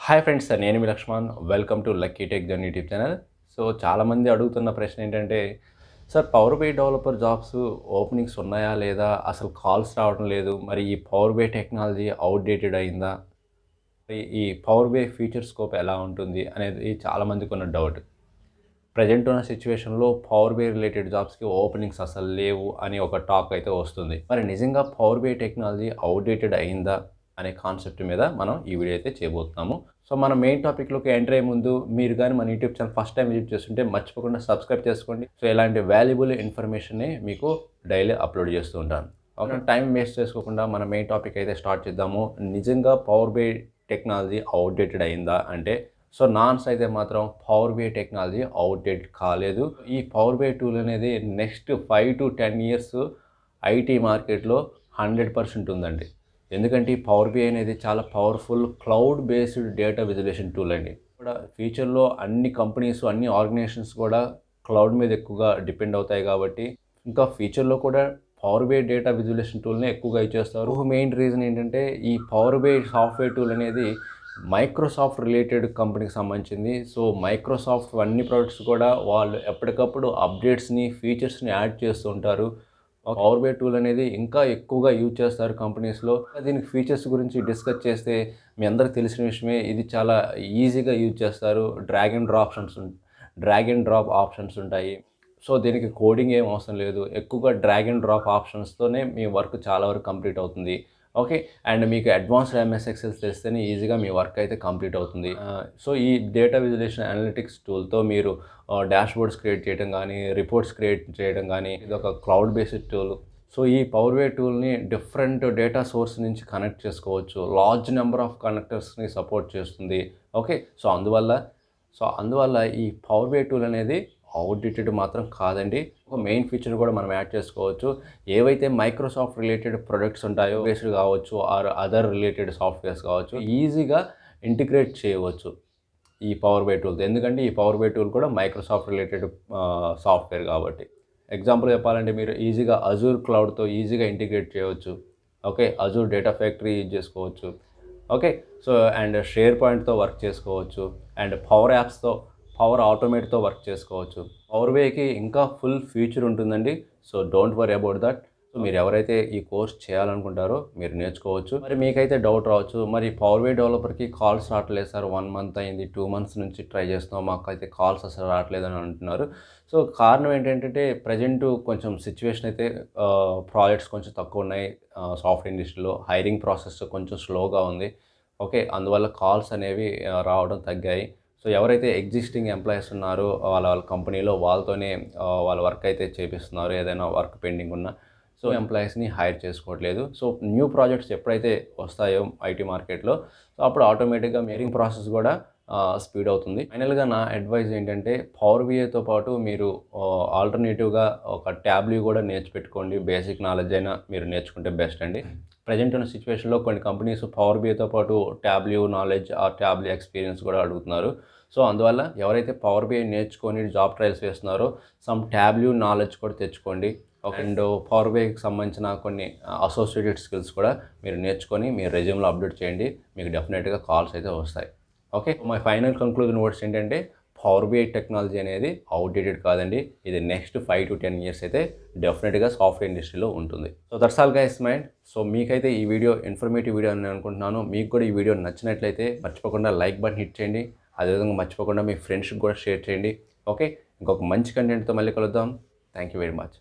Hi friends, నేను మీ Lakshman. Welcome to lucky tech journey YouTube channel. So చాలామంది అడుగుతున్న ప్రశ్న ఏంటంటే, sir power BI developer jobs openings ఉన్నాయా లేదా? అసలు కాల్స్ రావడం లేదు. మరి ఈ పవర్ బై టెక్నాలజీ అవుట్డేటెడ్ అయిందా? ఈ పవర్ బై ఫ్యూచర్ స్కోప్ ఎలా ఉంటుంది అనేది చాలామందికి ఉన్న డౌట్. ప్రజెంట్ ఉన్న సిచ్యువేషన్లో పవర్ బై రిలేటెడ్ జాబ్స్కి ఓపెనింగ్స్ అసలు లేవు అని ఒక టాక్ అయితే వస్తుంది. మరి నిజంగా పవర్ బై టెక్నాలజీ అవుట్డేటెడ్ అయిందా అనే కాన్సెప్ట్ మీద మనం ఈ వీడియో అయితే చేయబోతున్నాము. సో మన మెయిన్ టాపిక్లోకి ఎంటర్ అయ్యే ముందు మీరు కానీ మన YouTube channel first time visit చేస్తుంటే మర్చిపోకుండా సబ్స్క్రైబ్ చేసుకోండి. సో ఇలాంటి వాల్యుబుల్ ఇన్ఫర్మేషన్ని మీకు డైలీ అప్లోడ్ చేస్తూ ఉంటాను. ఓకే, టైం వేస్ట్ చేసుకోకుండా మన మెయిన్ టాపిక్ అయితే స్టార్ట్ చేద్దాము. నిజంగా పవర్ బై టెక్నాలజీ అవుట్డేటెడ్ అయిందా అంటే, సో నా ఆన్సర్ అయితే మాత్రం పవర్ బై టెక్నాలజీ అవుట్డేట్ కాలేదు. ఈ పవర్ బై టూల్ అనేది నెక్స్ట్ 5 to 10 years ఐటీ మార్కెట్లో 100% ఉందండి. ఎందుకంటే ఈ పవర్ బై అనేది చాలా powerful cloud based data visualisation tool అండి. కూడా ఫ్యూచర్లో అన్ని కంపెనీస్, అన్ని ఆర్గనైజేషన్స్ కూడా క్లౌడ్ మీద ఎక్కువగా డిపెండ్ అవుతాయి కాబట్టి ఇంకా ఫ్యూచర్లో కూడా పవర్ బై డేటా విజువలైజేషన్ టూల్ని ఎక్కువగా ఇచ్చేస్తారు. మెయిన్ రీజన్ ఏంటంటే ఈ పవర్ బై సాఫ్ట్వేర్ టూల్ అనేది మైక్రోసాఫ్ట్ రిలేటెడ్ కంపెనీకి సంబంధించింది. సో మైక్రోసాఫ్ట్ అన్ని ప్రోడక్ట్స్ కూడా వాళ్ళు ఎప్పటికప్పుడు అప్డేట్స్ని, ఫీచర్స్ని యాడ్ చేస్తూ ఉంటారు. పవర్ బై టూల్ అనేది ఇంకా ఎక్కువగా యూజ్ చేస్తారు కంపెనీస్లో. దీనికి ఫీచర్స్ గురించి డిస్కస్ చేస్తే మీ అందరికి తెలిసిన విషయమే, ఇది చాలా ఈజీగా యూజ్ చేస్తారు. డ్రాగ్ అండ్ డ్రాప్ ఆప్షన్స్ ఉంటాయి. సో దీనికి కోడింగ్ ఏం అవసరం లేదు. ఎక్కువగా డ్రాగ్ అండ్ డ్రాప్ ఆప్షన్స్తోనే మీ వర్క్ చాలా వరకు కంప్లీట్ అవుతుంది. ఓకే, అండ్ మీకు అడ్వాన్స్డ్ ఎంఎస్ ఎక్సెల్ తెలిస్తేనే ఈజీగా మీ వర్క్ అయితే కంప్లీట్ అవుతుంది. సో ఈ డేటా విజువలైజేషన్ అనలిటిక్స్ టూల్తో మీరు డాష్బోర్డ్స్ క్రియేట్ చేయడం కానీ, రిపోర్ట్స్ క్రియేట్ చేయడం కానీ, ఇది ఒక క్లౌడ్ బేస్డ్ టూల్. సో ఈ పవర్ బై టూల్ని డిఫరెంట్ డేటా సోర్స్ నుంచి కనెక్ట్ చేసుకోవచ్చు. లార్జ్ నెంబర్ ఆఫ్ కనెక్టర్స్ని సపోర్ట్ చేస్తుంది. ఓకే, సో అందువల్ల ఈ పవర్ బై టూల్ అనేది అవుట్డేటెడ్ మాత్రం కాదండి. ఒక మెయిన్ ఫీచర్ కూడా మనం యాడ్ చేసుకోవచ్చు. ఏవైతే మైక్రోసాఫ్ట్ రిలేటెడ్ ప్రొడక్ట్స్ ఉంటాయో, బేస్డ్ కావచ్చు ఆర్ అదర్ రిలేటెడ్ సాఫ్ట్వేర్స్ కావచ్చు, ఈజీగా ఇంటిగ్రేట్ చేయవచ్చు ఈ పవర్ బై టూల్తో. ఎందుకంటే ఈ పవర్ బై టూల్ కూడా మైక్రోసాఫ్ట్ రిలేటెడ్ సాఫ్ట్వేర్ కాబట్టి. ఎగ్జాంపుల్ చెప్పాలంటే మీరు ఈజీగా అజూర్ క్లౌడ్తో ఈజీగా ఇంటిగ్రేట్ చేయవచ్చు. Okay, Azure data factory use చేసుకోవచ్చు. ఓకే, సో అండ్ షేర్ పాయింట్తో వర్క్ చేసుకోవచ్చు. అండ్ పవర్ ఆటోమేట్తో వర్క్ చేసుకోవచ్చు. పవర్ బైకి ఇంకా ఫుల్ ఫ్యూచర్ ఉంటుందండి. So don't worry about that. So మీరు ఎవరైతే ఈ కోర్స్ చేయాలనుకుంటారో మీరు నేర్చుకోవచ్చు. మరి మీకైతే డౌట్ రావచ్చు, మరి పవర్ బై డెవలపర్కి కాల్స్ రావట్లేదు సార్, 1 month అయింది, 2 months నుంచి ట్రై చేస్తున్నాం, మాకైతే కాల్స్ అసలు రావట్లేదు అని అంటున్నారు. సో కారణం ఏంటంటే ప్రజెంట్ కొంచెం సిచ్యువేషన్ అయితే ప్రాజెక్ట్స్ కొంచెం తక్కువ ఉన్నాయి. సాఫ్ట్వేర్ ఇండస్ట్రీలో హైరింగ్ ప్రాసెస్ కొంచెం స్లోగా ఉంది. ఓకే, అందువల్ల కాల్స్ అనేవి రావడం తగ్గాయి. సో ఎవరైతే ఎగ్జిస్టింగ్ ఎంప్లాయీస్ ఉన్నారో వాళ్ళ కంపెనీలో వాళ్ళతోనే వాళ్ళ వర్క్ అయితే చేపిస్తున్నారు. ఏదైనా వర్క్ పెండింగ్ ఉన్నా సో ఎంప్లాయీస్ని హైర్ చేసుకోవట్లేదు. సో న్యూ ప్రాజెక్ట్స్ ఎప్పుడైతే వస్తాయో ఐటీ మార్కెట్లో, సో అప్పుడు ఆటోమేటిక్గా హైరింగ్ ప్రాసెస్ కూడా స్పీడ్ అవుతుంది. ఫైనల్గా నా అడ్వైజ్ ఏంటంటే పవర్ బిఐతో పాటు మీరు ఆల్టర్నేటివ్గా ఒక ట్యాబ్లీ కూడా నేర్చిపెట్టుకోండి. బేసిక్ నాలెడ్జ్ అయినా మీరు నేర్చుకుంటే బెస్ట్ అండి. ప్రజెంట్ ఉన్న సిచ్యువేషన్లో కొన్ని కంపెనీస్ పవర్ బిఐతో పాటు ట్యాబ్లీ నాలెడ్జ్ ఆ ట్యాబ్లీ ఎక్స్పీరియన్స్ కూడా అడుగుతున్నారు. సో అందువల్ల ఎవరైతే పవర్ బిఐ నేర్చుకొని జాబ్ ట్రయల్స్ వేస్తున్నారో సమ్ ట్యాబ్లీ నాలెడ్జ్ కూడా తెచ్చుకోండి. అండ్ పవర్ బైకి సంబంధించిన కొన్ని అసోసియేటెడ్ స్కిల్స్ కూడా మీరు నేర్చుకొని మీ రెజ్యూమ్లో అప్డేట్ చేయండి. మీకు డెఫినెట్గా కాల్స్ అయితే వస్తాయి. Okay, my final conclusion words ఏంటంటే పవర్ బిఐ టెక్నాలజీ అనేది అవుట్డేటెడ్ కాదండి. ఇది నెక్స్ట్ 5 to 10 years అయితే డెఫినెట్గా సాఫ్ట్వేర్ ఇండస్ట్రీలో ఉంటుంది. So that's all guys mind. So మీకైతే ఈ వీడియో ఇన్ఫర్మేటివ్ వీడియో అని అనుకుంటున్నాను. మీకు కూడా ఈ వీడియో నచ్చినట్లయితే మర్చిపోకుండా లైక్ బటన్ హిట్ చేయండి. అదేవిధంగా మర్చిపోకుండా మీ ఫ్రెండ్స్కి కూడా షేర్ చేయండి. ఓకే, ఇంకొక మంచి కంటెంట్తో మళ్ళీ కలుద్దాం. Thank you very much.